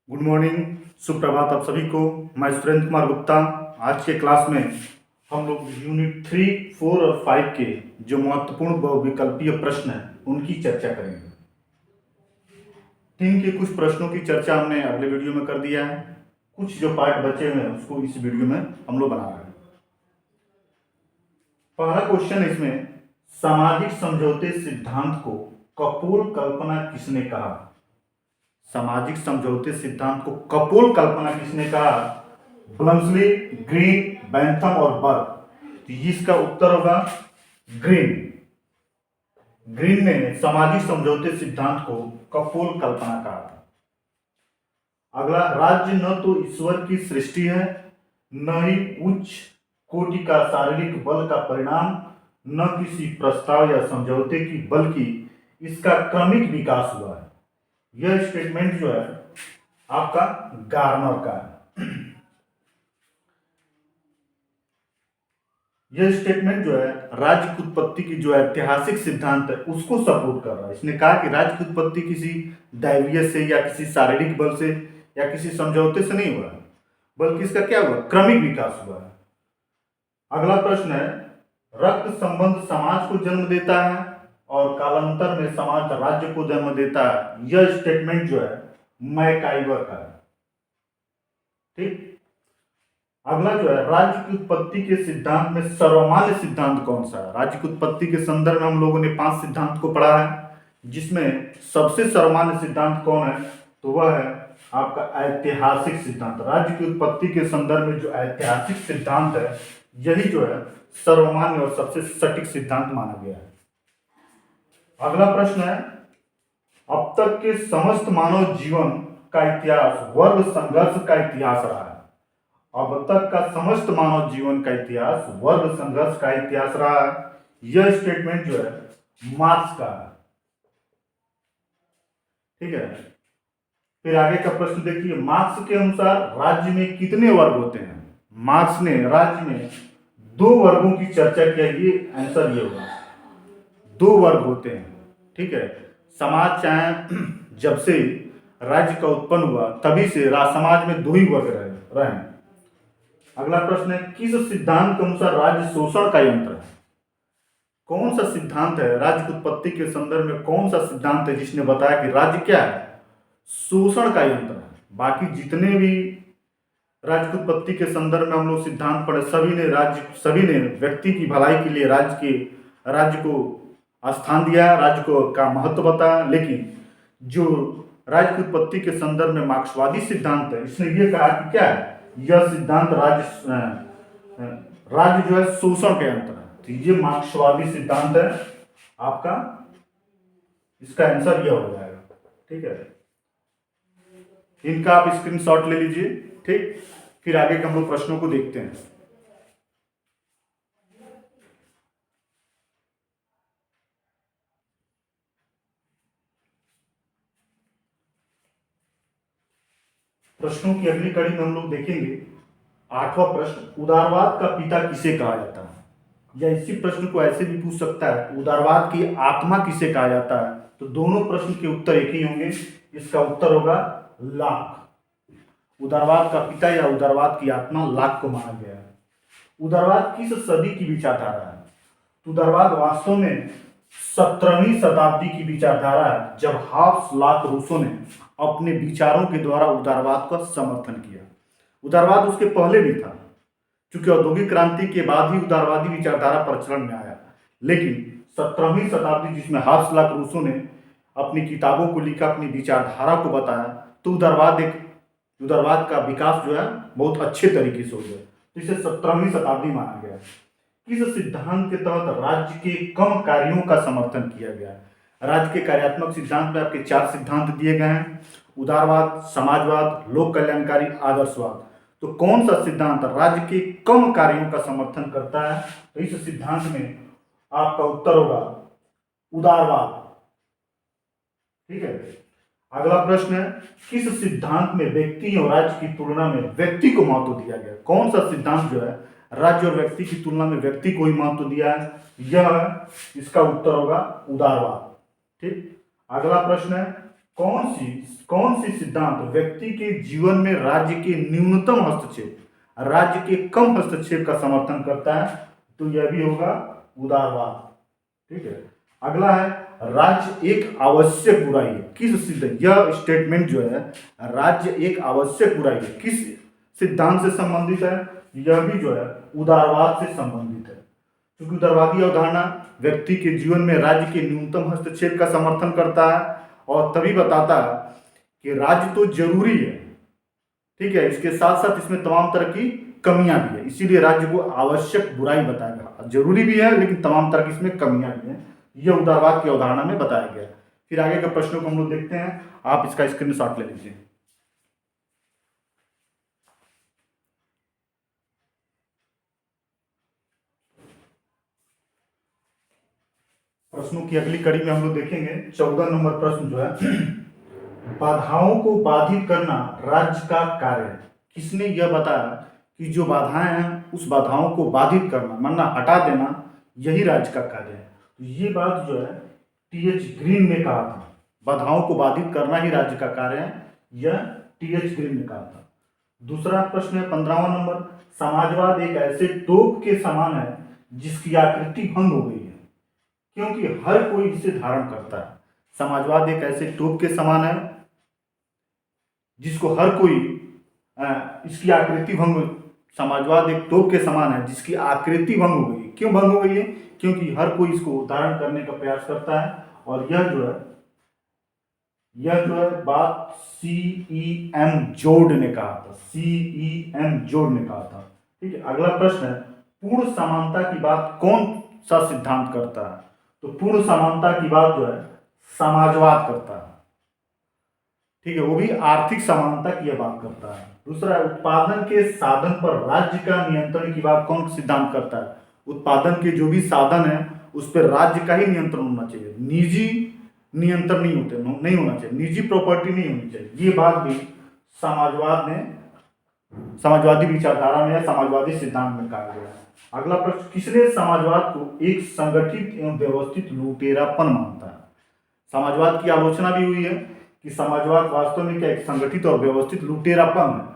Good morning, सुप्रभात आप सभी को। मैं सुरेंद्र कुमार गुप्ता। आज के क्लास में हम लोग यूनिट 3, 4 और 5 के जो महत्वपूर्ण बहुविकल्पीय प्रश्न हैं उनकी चर्चा करेंगे। 3 के कुछ प्रश्नों की चर्चा हमने अगले वीडियो में कर दिया है, कुछ जो पार्ट बचे हुए हैं उसको इस वीडियो में हम लोग बना रहे हैं। पहला क्वेश्चन इसमें, सामाजिक समझौते सिद्धांत को कपोल कल्पना किसने कहा? सामाजिक समझौते सिद्धांत को कपोल कल्पना किसने कहा? ब्लम्सली, ग्रीन, बैंथम और बर्ग। तो इसका उत्तर होगा ग्रीन। ग्रीन ने सामाजिक समझौते सिद्धांत को कपोल कल्पना कहा था। अगला, राज्य न तो ईश्वर की सृष्टि है, न ही उच्च कोटि का शारीरिक बल का परिणाम, न किसी प्रस्ताव या समझौते की, बल्कि इसका क्रमिक विकास हुआ है। यह स्टेटमेंट जो है आपका गार्नर का है। यह स्टेटमेंट जो है राज्य की उत्पत्ति की जो ऐतिहासिक सिद्धांत है उसको सपोर्ट कर रहा है। इसने कहा कि राज्य की उत्पत्ति किसी दैवीय से या किसी शारीरिक बल से या किसी समझौते से नहीं हुआ है, बल्कि इसका क्या हुआ? क्रमिक विकास हुआ है। अगला प्रश्न है, रक्त संबंध समाज को जन्म देता है और कालांतर में समाज राज्य को जन्म देता है। यह स्टेटमेंट जो है मैकाइवर का है। ठीक। अगला जो है, राज्य की उत्पत्ति के सिद्धांत में सर्वमान्य सिद्धांत कौन सा है? राज्य की उत्पत्ति के संदर्भ में हम लोगों ने 5 सिद्धांत को पढ़ा है, जिसमें सबसे सर्वमान्य सिद्धांत कौन है? तो वह है आपका ऐतिहासिक सिद्धांत। राज्य की उत्पत्ति के संदर्भ में जो ऐतिहासिक सिद्धांत है यही जो है सर्वमान्य और सबसे सटीक सिद्धांत माना गया है। अगला प्रश्न है, अब तक के समस्त मानव जीवन का इतिहास वर्ग संघर्ष का इतिहास रहा है। अब तक का समस्त मानव जीवन का इतिहास वर्ग संघर्ष का इतिहास रहा है। यह स्टेटमेंट जो है मार्क्स का है। ठीक है। फिर आगे का प्रश्न देखिए, मार्क्स के अनुसार राज्य में कितने वर्ग होते हैं? मार्क्स ने राज्य में 2 वर्गों की चर्चा किया। ये आंसर ये होगा, 2 वर्ग होते हैं। ठीक है। समाज चाहे जब से राज्य का उत्पन्न हुआ तभी से समाज में 2 ही वर्ग रहे। अगला प्रश्न है, किस सिद्धांत के अनुसार राज्य शोषण का यंत्र है? कौन सा सिद्धांत है राज्य की उत्पत्ति के संदर्भ में? कौन सा सिद्धांत है जिसने बताया कि राज्य क्या है? शोषण का यंत्र है। बाकी जितने भी राज्य की उत्पत्ति के संदर्भ में हम लोग सिद्धांत पढ़े, सभी ने व्यक्ति की भलाई के लिए राज्य को स्थान दिया, राज्य को का महत्व बताया। लेकिन जो राज्य की उत्पत्ति के संदर्भ में मार्क्सवादी सिद्धांत है, इसने ये कहा कि क्या है? यह सिद्धांत राज्य जो है शोषण का यंत्र है। तो ये मार्क्सवादी सिद्धांत है आपका, इसका आंसर यह हो जाएगा। ठीक है। इनका आप स्क्रीनशॉट ले लीजिए। ठीक। फिर आगे के हम लोग प्रश्नों को देखते हैं। प्रश्नों की अगली कड़ी में हम लोग देखेंगे 8वां प्रश्न, उदारवाद का पिता किसे कहा जाता है? या इसी प्रश्न को ऐसे भी पूछ सकता है, उदारवाद की आत्मा किसे कहा जाता है? तो दोनों प्रश्न के उत्तर एक ही होंगे। इसका उत्तर होगा लाक। उदारवाद का पिता या उदारवाद की आत्मा लाक को माना गया है। उदारवाद किस सदी की विचारधारा है? उदारवाद वास्तव में 17वीं शताब्दी की विचारधारा है, जब हाब्स लाक रूसो ने अपने विचारों के द्वारा उदारवाद का समर्थन किया। उदारवाद उसके पहले भी था, क्योंकि औद्योगिक क्रांति के बाद ही उदारवादी विचारधारा प्रचलन में आया। लेकिन 17वीं शताब्दी जिसमें हाब्स लाक रूसो ने अपनी किताबों को लिखा, अपनी विचारधारा को बताया, तो उदारवाद का विकास जो है बहुत अच्छे तरीके से हो गया। तो इसे 17वीं शताब्दी माना गया। किस सिद्धांत के तहत राज्य के कम कार्यों का समर्थन किया गया? राज्य के कार्यात्मक सिद्धांत में आपके 4 सिद्धांत दिए गए हैं, उदारवाद, समाजवाद, लोक कल्याणकारी, आदर्शवाद। तो कौन सा सिद्धांत राज्य के कम कार्यों का समर्थन करता है? तो इस सिद्धांत में आपका उत्तर होगा उदारवाद। ठीक है। अगला प्रश्न है, किस सिद्धांत में व्यक्ति और राज्य की तुलना में व्यक्ति को महत्व दिया गया? कौन सा सिद्धांत जो है राज्य और व्यक्ति की तुलना में व्यक्ति को ही महत्व दिया है? यह इसका उत्तर होगा उदारवाद। ठीक। अगला प्रश्न है, कौन सी सिद्धांत व्यक्ति के जीवन में राज्य के न्यूनतम हस्तक्षेप, राज्य के कम हस्तक्षेप का समर्थन करता है? तो यह भी होगा उदारवाद। ठीक है। अगला है राज्य एक आवश्यक बुराई है। किस सिद्धांत, यह स्टेटमेंट जो है राज्य एक आवश्यक बुराई है, किस सिद्धांत से संबंधित है? यह भी जो है उदारवाद से संबंधित है, क्योंकि उदारवादी अवधारणा व्यक्ति के जीवन में राज्य के न्यूनतम हस्तक्षेप का समर्थन करता है और तभी बताता है कि राज्य तो जरूरी है, ठीक है, इसके साथ साथ इसमें तमाम तरह की कमियां भी है, इसीलिए राज्य को आवश्यक बुराई बताया गया। जरूरी भी है लेकिन तमाम तरह की इसमें कमियां भी हैं, यह उदारवाद की अवधारणा में बताया गया। फिर आगे के प्रश्नों को हम लोग देखते हैं, आप इसका स्क्रीनशॉट ले लीजिए। प्रश्नों की अगली कड़ी में हम लोग देखेंगे 14 नंबर प्रश्न जो है बाधाओं को बाधित करना राज्य का कार्य है। किसने यह बताया कि जो बाधाएं हैं उस बाधाओं को बाधित करना, मानना हटा देना, यही राज्य का कार्य है। तो ये बात जो है टी.एच. ग्रीन ने कहा था, बाधाओं को बाधित करना ही राज्य का कार्य है, यह टी.एच. ग्रीन ने कहा था। दूसरा प्रश्न है 15वां नंबर, समाजवाद एक ऐसे तोप के समान है जिसकी आकृति भंग हो गई है क्योंकि हर कोई इसे धारण करता है। समाजवाद एक ऐसे तोप के समान है जिसको हर कोई इसकी आकृति भंग, समाजवाद एक तोप के समान है जिसकी आकृति भंग हो गई है। क्यों भंग हो गई है? क्योंकि हर कोई इसको धारण करने का प्रयास करता है। और यह जो है बात C.E.M. जोड ने कहा था, C.E.M. जोड ने कहा था। ठीक है। अगला प्रश्न है पूर्ण समानता की बात कौन सा सिद्धांत करता है? तो पूर्ण समानता की बात जो है समाजवाद करता है। ठीक है, वो भी आर्थिक समानता की यह बात करता है। दूसरा, उत्पादन के साधन पर राज्य का नियंत्रण की बात कौन सिद्धांत करता है? उत्पादन के जो भी साधन है उस पर राज्य का ही नियंत्रण होना चाहिए, निजी नियंत्रण नहीं होना चाहिए, निजी प्रॉपर्टी नहीं होनी चाहिए। ये बात भी समाजवादी विचारधारा में, समाजवादी सिद्धांत में कहा गया है। अगला प्रश्न, किसने समाजवाद को एक संगठित एवं व्यवस्थित लुटेरापन मानता है? समाजवाद की आलोचना भी हुई है कि समाजवाद वास्तव में क्या एक संगठित और व्यवस्थित लुटेरापन है।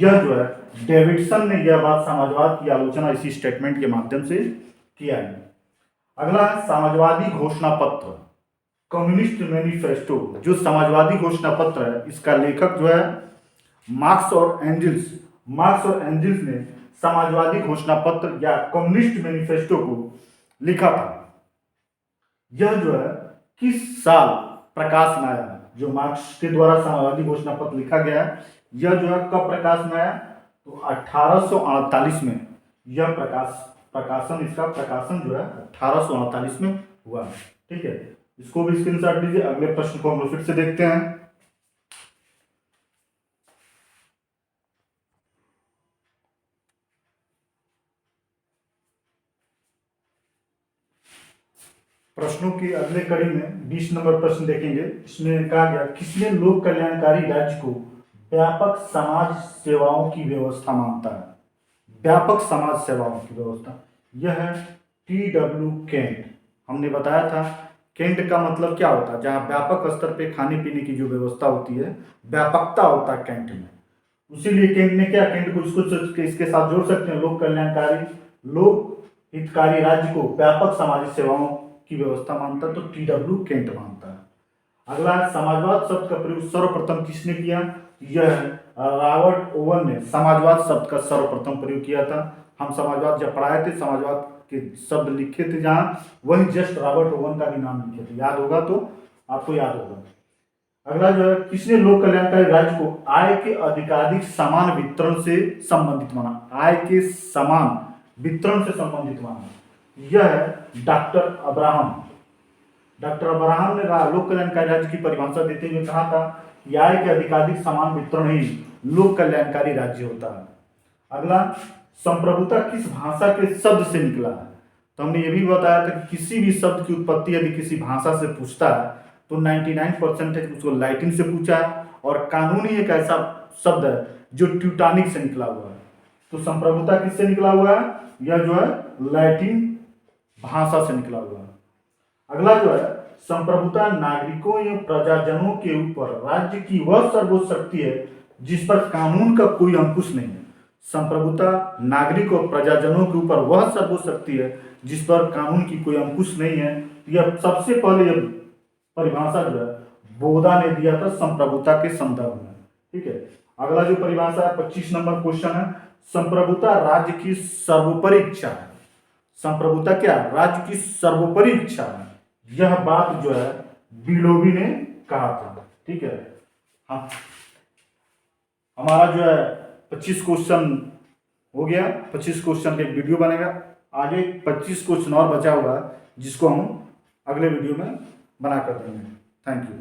यह जो है डेविडसन ने यह बात समाजवाद की आलोचना इसी स्टेटमेंट के माध्यम से किया है। अगला है समाजवादी घोषणा पत्र, कम्युनिस्ट मैनिफेस्टो। जो समाजवादी घोषणा पत्र है इसका लेखक जो है मार्क्स और एंजिल्स ने समाजवादी घोषणा पत्र या कम्युनिस्ट मैनिफेस्टो को लिखा था। यह जो है किस साल प्रकाश में आया? जो मार्क्स के द्वारा समाजवादी घोषणा पत्र लिखा गया है, यह जो है कब प्रकाश में आया? तो 1848 में यह इसका प्रकाशन जो है 1848 में हुआ। ठीक है, इसको भी स्क्रीनशॉट लीजिए। अगले प्रश्न को हम लोग फिर से देखते हैं। प्रश्नों की अगले कड़ी में 20 नंबर प्रश्न देखेंगे। इसमें कहा गया किसने लोक कल्याणकारी राज्य को व्यापक समाज सेवाओं की व्यवस्था मानता है? व्यापक समाज सेवाओं की व्यवस्था, यह है T.W. केंट। हमने बताया था केंट का मतलब क्या होता है, जहाँ व्यापक स्तर पे खाने पीने की जो व्यवस्था होती है, व्यापकता होता है केंट में। इसीलिए केंट ने क्या, केंट को इसके साथ जोड़ सकते हैं, लोक कल्याणकारी, लोक हितकारी राज्य को व्यापक सामाजिक सेवाओं की व्यवस्था मानता है, तो T.W. केंट मानता है। अगला समाजवाद शब्द का प्रयोग सर्वप्रथम किसने किया? यह रॉबर्ट ओवन ने समाजवाद शब्द का सर्वप्रथम प्रयोग किया था। हम समाजवाद जब पढ़ाए थे, समाजवाद के शब्द लिखे थे जहाँ, वही जस्ट रॉबर्ट ओवन का भी नाम लिखे थे। याद होगा तो आपको याद होगा। अगला जो है किसने लोक कल्याणकारी राज्य को आय के अधिकाधिक समान वितरण से संबंधित माना? आय के समान वितरण से संबंधित माना, यह है डॉक्टर अब्राहम ने लोक कल्याणकारी राज्य की परिभाषा देते हुए कहा था कि आय के अधिकाधिक समान वितरण ही लोक कल्याणकारी राज्य होता है। अगला, संप्रभुता किस भाषा के शब्द से निकला है? तो हमने ये भी बताया था कि किसी भी शब्द की उत्पत्ति यदि किसी भाषा से पूछता है तो 99% उसको लैटिन से पूछा है, और कानूनी एक ऐसा शब्द है जो ट्यूटानिक से निकला हुआ है। तो संप्रभुता किससे निकला हुआ है? यह जो है लैटिन भाषा से निकला हुआ है। अगला जो है संप्रभुता नागरिकों एवं प्रजाजनों के ऊपर राज्य की वह सर्वोच्च शक्ति है जिस पर कानून का कोई अंकुश नहीं है। संप्रभुता नागरिक और प्रजाजनों के ऊपर वह सर्वोच्च शक्ति है जिस पर कानून की कोई अंकुश नहीं है। यह सबसे पहले यह परिभाषा जो है बोधा ने दिया था संप्रभुता के संदर्भ में। ठीक है, अगला जो परिभाषा है 25 नंबर क्वेश्चन है, संप्रभुता राज्य की सर्वोपरि इच्छा है। संप्रभुता क्या? राज्य की सर्वोपरि इच्छा है। यह बात जो है बिलोबी ने कहा था। ठीक है, हाँ, हमारा जो है 25 क्वेश्चन हो गया। 25 क्वेश्चन का एक वीडियो बनेगा, आगे 25 क्वेश्चन और बचा हुआ है जिसको हम अगले वीडियो में बना कर देंगे। Thank you.